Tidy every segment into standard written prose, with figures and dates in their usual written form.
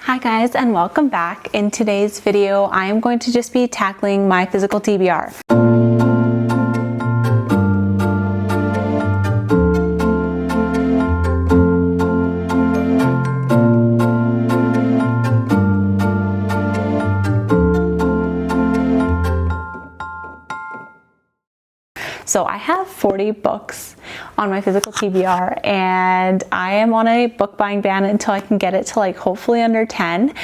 Hi guys, and welcome back. In today's video, I am going to just be tackling my physical TBR. So I have 40 books on my physical TBR, and I am on a book buying ban until I can get it to hopefully under 10.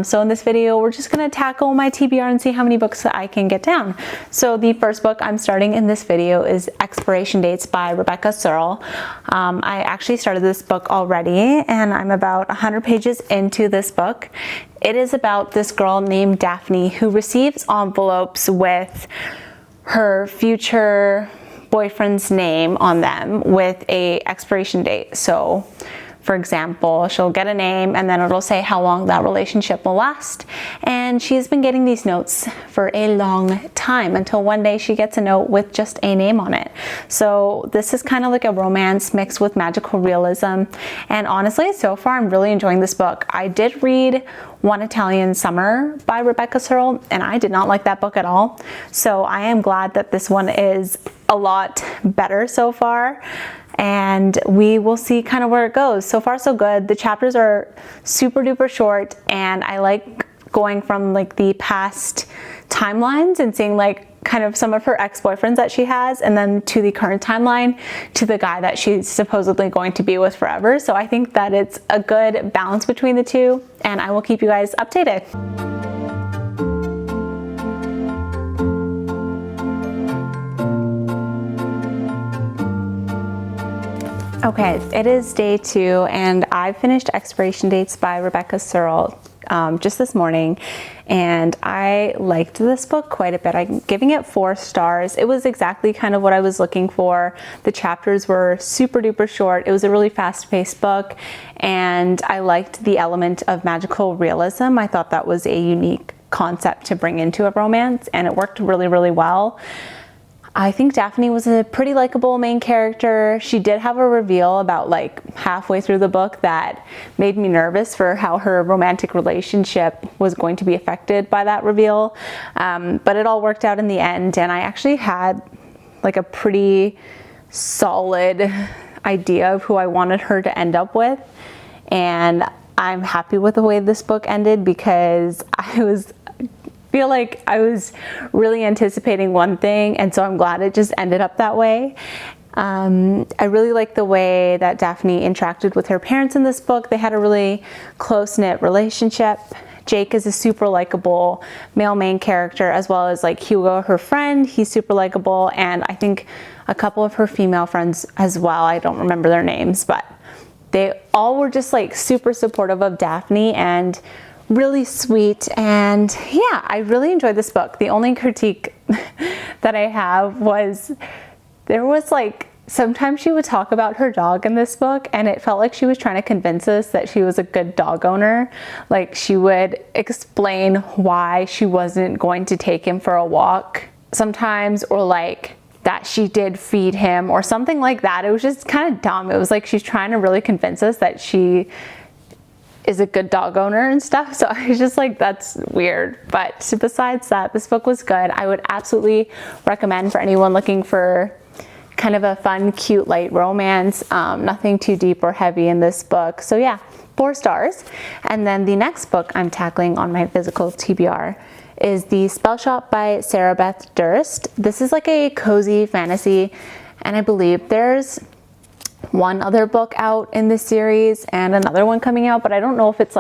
So in this video, we're just gonna tackle my TBR and see how many books I can get down. So the first book I'm starting in this video is Expiration Dates by Rebecca Serle. I actually started this book already, and I'm about 100 pages into this book. It is about this girl named Daphne who receives envelopes with her future boyfriend's name on them with a expiration date. So for example, she'll get a name and then it'll say how long that relationship will last. And she's been getting these notes for a long time until one day she gets a note with just a name on it. So this is kind of like a romance mixed with magical realism. And honestly, so far I'm really enjoying this book. I did read One Italian Summer by Rebecca Serle, and I did not like that book at all. So I am glad that this one is a lot better so far, and we will see kind of where it goes. So far so good. The chapters are super duper short, and I like going from the past timelines and seeing kind of some of her ex-boyfriends that she has, and then to the current timeline to the guy that she's supposedly going to be with forever. So I think that it's a good balance between the two, and I will keep you guys updated. Okay, it is day 2, and I finished Expiration Dates by Rebecca Serle just this morning, and I liked this book quite a bit. I'm giving it 4 stars. It was exactly kind of what I was looking for. The chapters were super duper short. It was a really fast-paced book, and I liked the element of magical realism. I thought that was a unique concept to bring into a romance, and it worked really, really well. I think Daphne was a pretty likable main character. She did have a reveal about halfway through the book that made me nervous for how her romantic relationship was going to be affected by that reveal. But it all worked out in the end, and I actually had a pretty solid idea of who I wanted her to end up with. And I'm happy with the way this book ended because I feel like I was really anticipating one thing, and so I'm glad it just ended up that way. I really like the way that Daphne interacted with her parents in this book. They had a really close-knit relationship. Jake is a super likable male main character, as well as Hugo, her friend. He's super likable, and I think a couple of her female friends as well. I don't remember their names, but they all were just super supportive of Daphne and really sweet. And yeah, I really enjoyed this book. The only critique that I have was there was sometimes she would talk about her dog in this book, and it felt like she was trying to convince us that she was a good dog owner. She would explain why she wasn't going to take him for a walk sometimes, or that she did feed him or something like that. It was just kind of dumb. It was she's trying to really convince us that she is a good dog owner and stuff. So I was just that's weird. But besides that, this book was good. I would absolutely recommend for anyone looking for kind of a fun, cute, light romance. Nothing too deep or heavy in this book. So yeah, 4 stars. And then the next book I'm tackling on my physical TBR is The Spell Shop by Sarah Beth Durst. This is a cozy fantasy, and I believe there's one other book out in this series and another one coming out, but I don't know if it's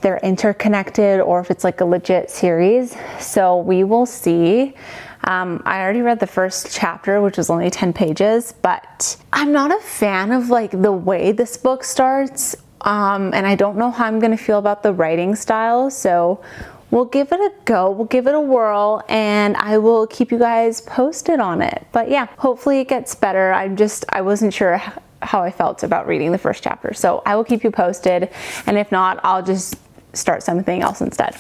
they're interconnected or if it's a legit series. So we will see. I already read the first chapter, which was only 10 pages, but I'm not a fan of the way this book starts. And I don't know how I'm going to feel about the writing style. So we'll give it a go, we'll give it a whirl, and I will keep you guys posted on it. But yeah, hopefully it gets better. I wasn't sure how I felt about reading the first chapter. So I will keep you posted, and if not, I'll just start something else instead.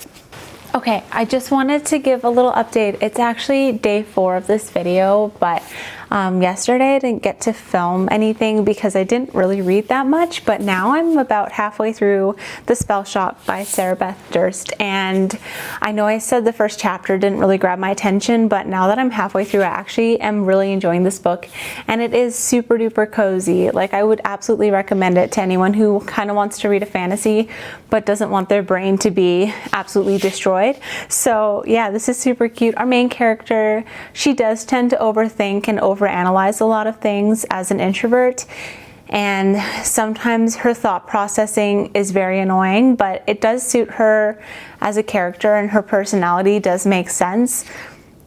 Okay, I just wanted to give a little update. It's actually day 4 of this video, but Yesterday I didn't get to film anything because I didn't really read that much, but now I'm about halfway through The Spell Shop by Sarah Beth Durst, and I know I said the first chapter didn't really grab my attention, but now that I'm halfway through, I actually am really enjoying this book, and it is super duper cozy. Like, I would absolutely recommend it to anyone who kind of wants to read a fantasy but doesn't want their brain to be absolutely destroyed. So yeah, this is super cute. Our main character, she does tend to overthink and overanalyze a lot of things as an introvert, and sometimes her thought processing is very annoying, but it does suit her as a character, and her personality does make sense.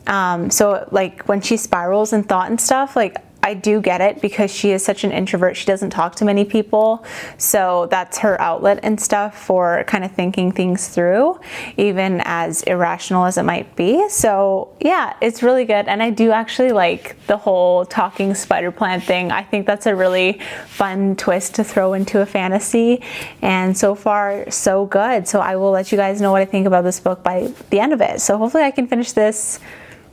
So like when she spirals in thought and stuff, like I do get it because she is such an introvert. She doesn't talk to many people, so that's her outlet and stuff for kind of thinking things through, even as irrational as it might be. So yeah, it's really good, and I do actually like the whole talking spider plant thing. I think that's a really fun twist to throw into a fantasy, and so far so good. So I will let you guys know what I think about this book by the end of it. So hopefully I can finish this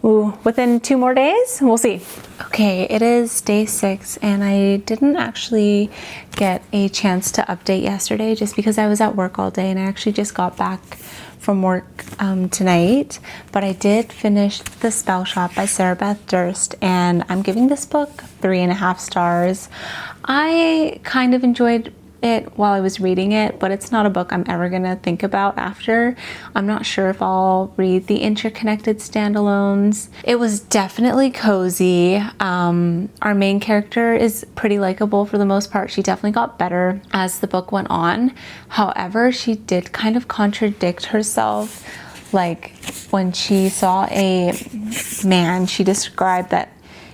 within 2 more days. We'll see. Okay, it is day 6, and I didn't actually get a chance to update yesterday just because I was at work all day, and I actually just got back from work tonight. But I did finish The Spell Shop by Sarah Beth Durst, and I'm giving this book 3.5 stars. I kind of enjoyed it while I was reading it, but it's not a book I'm ever gonna think about after. I'm not sure if I'll read the interconnected standalones. It was definitely cozy. Our main character is pretty likable for the most part. She definitely got better as the book went on. However, she did kind of contradict herself. Like when she saw a man, she described that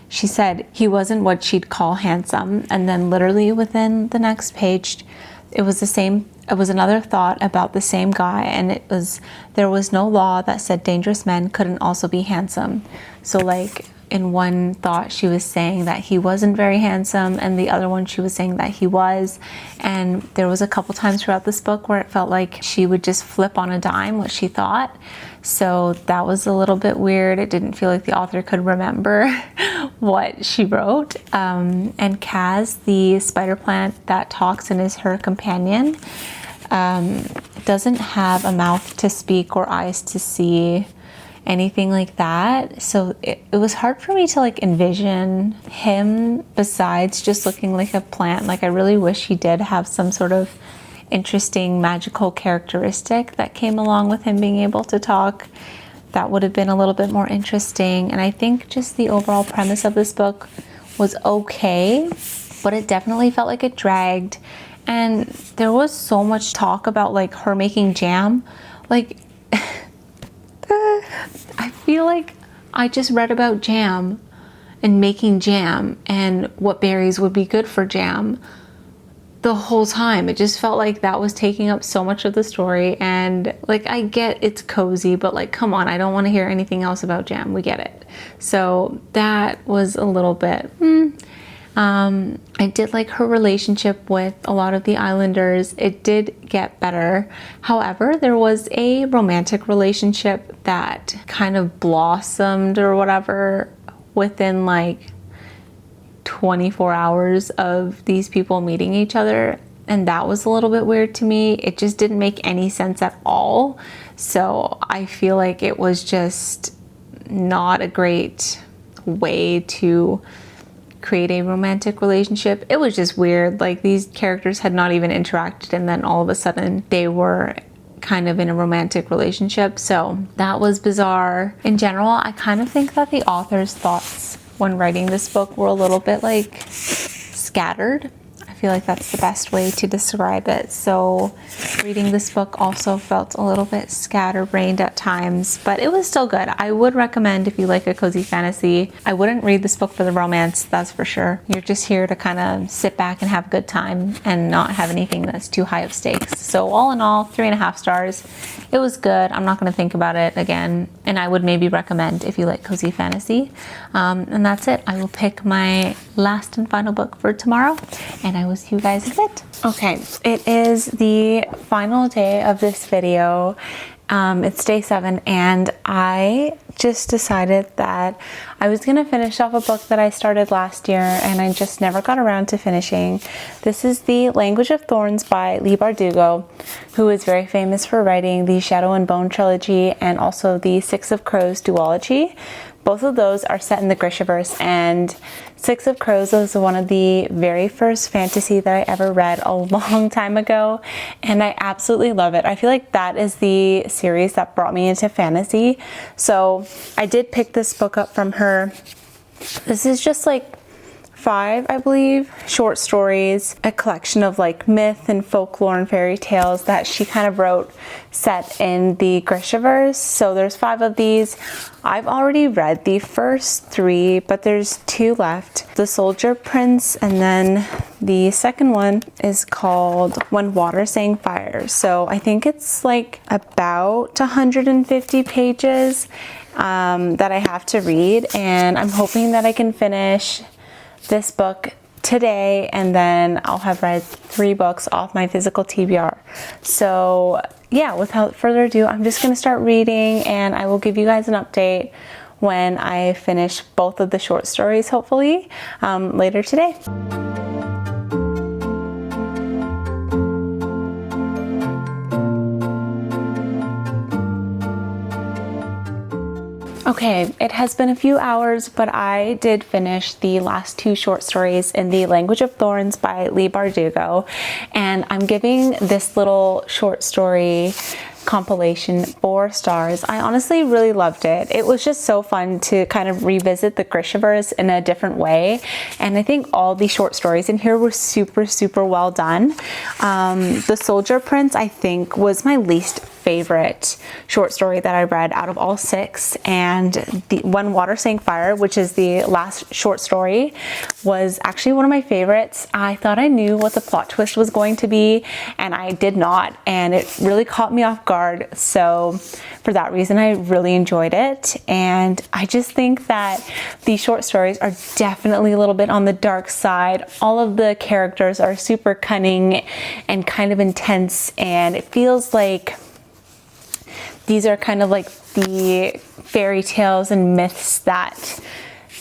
she said he wasn't what she'd call handsome, and then literally within the next page it was another thought about the same guy, and it was, there was no law that said dangerous men couldn't also be handsome. So like in one thought she was saying that he wasn't very handsome, and the other one she was saying that he was. And there was a couple times throughout this book where it felt like she would just flip on a dime what she thought. So that was a little bit weird. It didn't feel like the author could remember what she wrote. And Kaz, the spider plant that talks and is her companion, doesn't have a mouth to speak or eyes to see, anything like that. So it was hard for me to like envision him besides just looking like a plant. Like I really wish he did have some sort of interesting magical characteristic that came along with him being able to talk. That would have been a little bit more interesting. And I think just the overall premise of this book was okay, but it definitely felt like it dragged. And there was so much talk about like her making jam. Like I feel like I just read about jam and making jam and what berries would be good for jam the whole time. It just felt like that was taking up so much of the story, and like I get it's cozy, but like come on, I don't want to hear anything else about jam. We get it. So that was a little bit I did like her relationship with a lot of the islanders. It did get better. However, there was a romantic relationship that kind of blossomed or whatever within like 24 hours of these people meeting each other, and that was a little bit weird to me. It just didn't make any sense at all. So I feel like it was just not a great way to create a romantic relationship. It was just weird. Like these characters had not even interacted, and then all of a sudden they were kind of in a romantic relationship. So that was bizarre. In general, I kind of think that the author's thoughts when writing this book were a little bit like scattered. I feel like that's the best way to describe it. So reading this book also felt a little bit scatterbrained at times, but it was still good. I would recommend if you like a cozy fantasy. I wouldn't read this book for the romance, that's for sure. You're just here to kind of sit back and have a good time and not have anything that's too high of stakes. So all in all, 3.5 stars. It was good. I'm not going to think about it again, and I would maybe recommend if you like cozy fantasy. And that's it. I will pick my last and final book for tomorrow, and I will see you guys in a bit. Okay, it is the final day of this video, It's day 7, and I just decided that I was gonna finish off a book that I started last year and I just never got around to finishing. This is The Language of Thorns by Leigh Bardugo, who is very famous for writing the Shadow and Bone trilogy and also the Six of Crows duology. Both of those are set in the Grishaverse, and Six of Crows was one of the very first fantasy that I ever read a long time ago, and I absolutely love it. I feel like that is the series that brought me into fantasy. So I did pick this book up from her. This is just like 5, I believe, short stories, a collection of like myth and folklore and fairy tales that she kind of wrote set in the Grishaverse. So there's 5 of these. I've already read the first 3, but there's 2 left. The Soldier Prince, and then the second one is called When Water Sang Fire. So I think it's like about 150 pages that I have to read, and I'm hoping that I can finish this book today, and then I'll have read 3 books off my physical TBR. So yeah, without further ado, I'm just gonna start reading, and I will give you guys an update when I finish both of the short stories, hopefully later today. Okay, it has been a few hours, but I did finish the last 2 short stories in The Language of Thorns by Leigh Bardugo, and I'm giving this little short story compilation 4 stars. I honestly really loved it. It was just so fun to kind of revisit the Grishaverse in a different way, and I think all the short stories in here were super well done. The Soldier Prince, I think, was my least favorite short story that I read out of all 6, and the When Water Sang Fire, which is the last short story, was actually one of my favorites. I thought I knew what the plot twist was going to be, and I did not, and it really caught me off guard. So for that reason, I really enjoyed it, and I just think that these short stories are definitely a little bit on the dark side. All of the characters are super cunning and kind of intense, and it feels like these are kind of like the fairy tales and myths that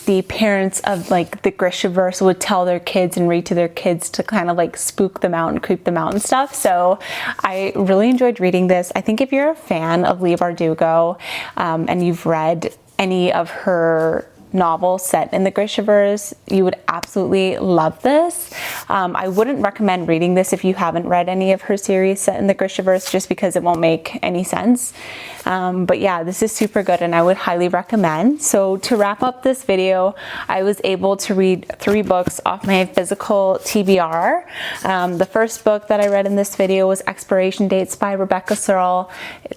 the parents of like the Grishaverse would tell their kids and read to their kids to kind of like spook them out and creep them out and stuff. So I really enjoyed reading this. I think if you're a fan of Leigh Bardugo and you've read any of her novel set in the Grishaverse, you would absolutely love this. I wouldn't recommend reading this if you haven't read any of her series set in the Grishaverse, just because it won't make any sense. But yeah, this is super good and I would highly recommend. So to wrap up this video, I was able to read 3 books off my physical TBR. The first book that I read in this video was Expiration Dates by Rebecca Searle.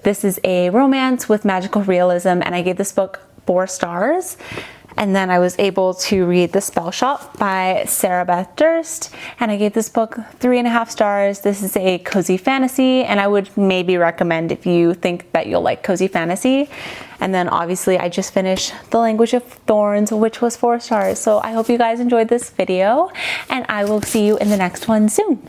This is a romance with magical realism, and I gave this book 4 stars. And then I was able to read The Spell Shop by Sarah Beth Durst, and I gave this book 3.5 stars. This is a cozy fantasy, and I would maybe recommend if you think that you'll like cozy fantasy. And then obviously I just finished The Language of Thorns, which was 4 stars. So I hope you guys enjoyed this video, and I will see you in the next one soon.